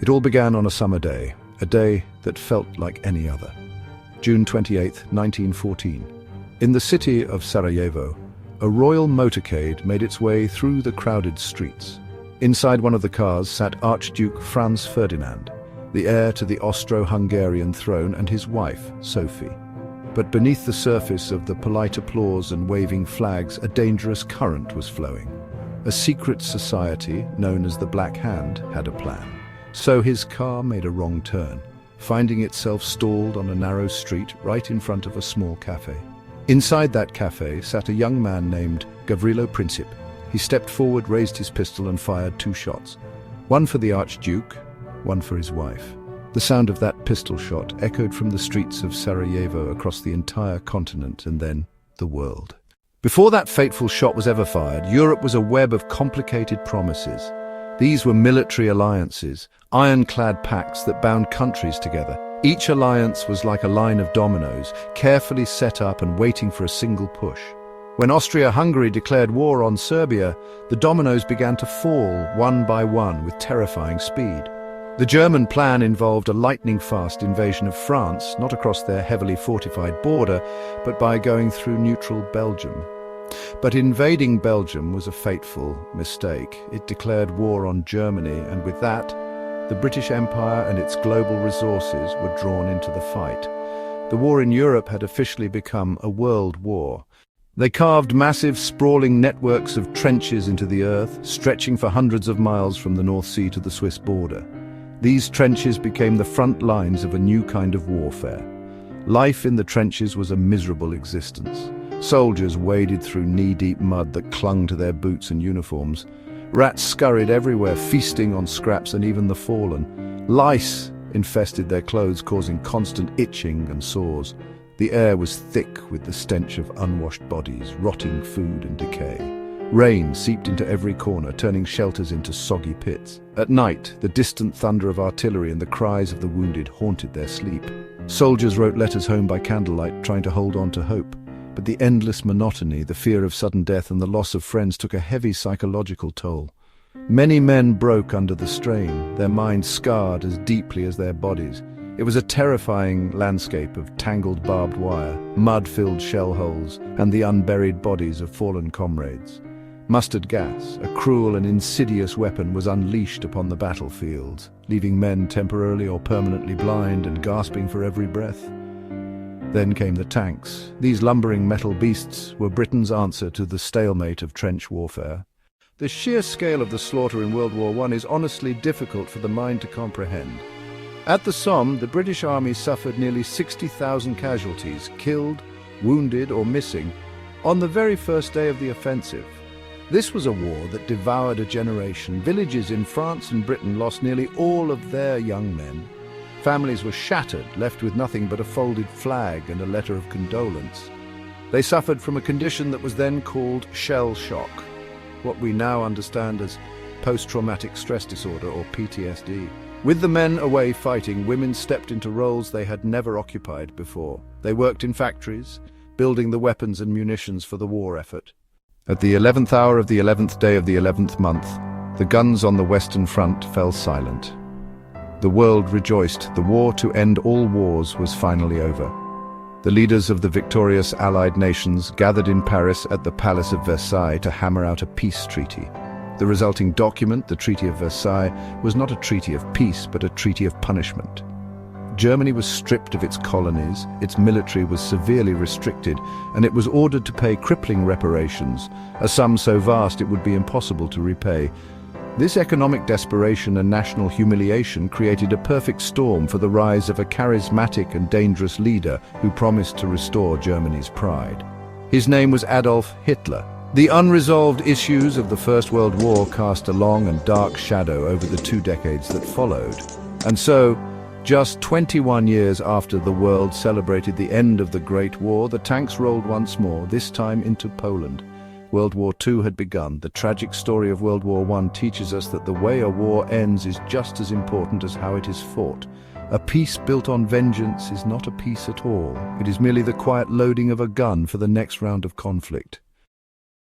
It all began on a summer day, a day that felt like any other. June 28, 1914. In the city of Sarajevo, a royal motorcade made its way through the crowded streets. Inside one of the cars sat Archduke Franz Ferdinand, the heir to the Austro-Hungarian throne, and his wife, Sophie. But beneath the surface of the polite applause and waving flags, a dangerous current was flowing. A secret society, known as the Black Hand, had a plan. So his car made a wrong turn, finding itself stalled on a narrow street right in front of a small cafe. Inside that cafe sat a young man named Gavrilo Princip. He stepped forward, raised his pistol and fired 2 shots. One for the Archduke, one for his wife. The sound of that pistol shot echoed from the streets of Sarajevo across the entire continent and then the world. Before that fateful shot was ever fired, Europe was a web of complicated promises. These were military alliances, ironclad pacts that bound countries together. Each alliance was like a line of dominoes, carefully set up and waiting for a single push. When Austria-Hungary declared war on Serbia, the dominoes began to fall one by one with terrifying speed. The German plan involved a lightning-fast invasion of France, not across their heavily fortified border, but by going through neutral Belgium. But invading Belgium was a fateful mistake. It declared war on Germany, and with that, the British Empire and its global resources were drawn into the fight. The war in Europe had officially become a world war. They carved massive, sprawling networks of trenches into the earth, stretching for hundreds of miles from the North Sea to the Swiss border. These trenches became the front lines of a new kind of warfare. Life in the trenches was a miserable existence. Soldiers waded through knee-deep mud that clung to their boots and uniforms. Rats scurried everywhere, feasting on scraps and even the fallen. Lice infested their clothes, causing constant itching and sores. The air was thick with the stench of unwashed bodies, rotting food and decay. Rain seeped into every corner, turning shelters into soggy pits. At night, the distant thunder of artillery and the cries of the wounded haunted their sleep. Soldiers wrote letters home by candlelight, trying to hold on to hope. But the endless monotony, the fear of sudden death and the loss of friends took a heavy psychological toll. Many men broke under the strain, their minds scarred as deeply as their bodies. It was a terrifying landscape of tangled barbed wire, mud-filled shell holes, and the unburied bodies of fallen comrades. Mustard gas, a cruel and insidious weapon, was unleashed upon the battlefields, leaving men temporarily or permanently blind and gasping for every breath. Then came the tanks. These lumbering metal beasts were Britain's answer to the stalemate of trench warfare. The sheer scale of the slaughter in World War I is honestly difficult for the mind to comprehend. At the Somme, the British Army suffered nearly 60,000 casualties, killed, wounded or missing, on the very first day of the offensive. This was a war that devoured a generation. Villages in France and Britain lost nearly all of their young men. Families were shattered, left with nothing but a folded flag and a letter of condolence. They suffered from a condition that was then called shell shock, what we now understand as post-traumatic stress disorder or PTSD. With the men away fighting, women stepped into roles they had never occupied before. They worked in factories, building the weapons and munitions for the war effort. At the 11th hour of the 11th day of the 11th month, the guns on the Western Front fell silent. The world rejoiced. The war to end all wars was finally over. The leaders of the victorious Allied nations gathered in Paris at the Palace of Versailles to hammer out a peace treaty. The resulting document, the Treaty of Versailles, was not a treaty of peace, but a treaty of punishment. Germany was stripped of its colonies, its military was severely restricted, and it was ordered to pay crippling reparations, a sum so vast it would be impossible to repay. This economic desperation and national humiliation created a perfect storm for the rise of a charismatic and dangerous leader who promised to restore Germany's pride. His name was Adolf Hitler. The unresolved issues of the First World War cast a long and dark shadow over the 2 decades that followed. And so, just 21 years after the world celebrated the end of the Great War, the tanks rolled once more, this time into Poland. World War II had begun. The tragic story of World War I teaches us that the way a war ends is just as important as how it is fought. A peace built on vengeance is not a peace at all. It is merely the quiet loading of a gun for the next round of conflict.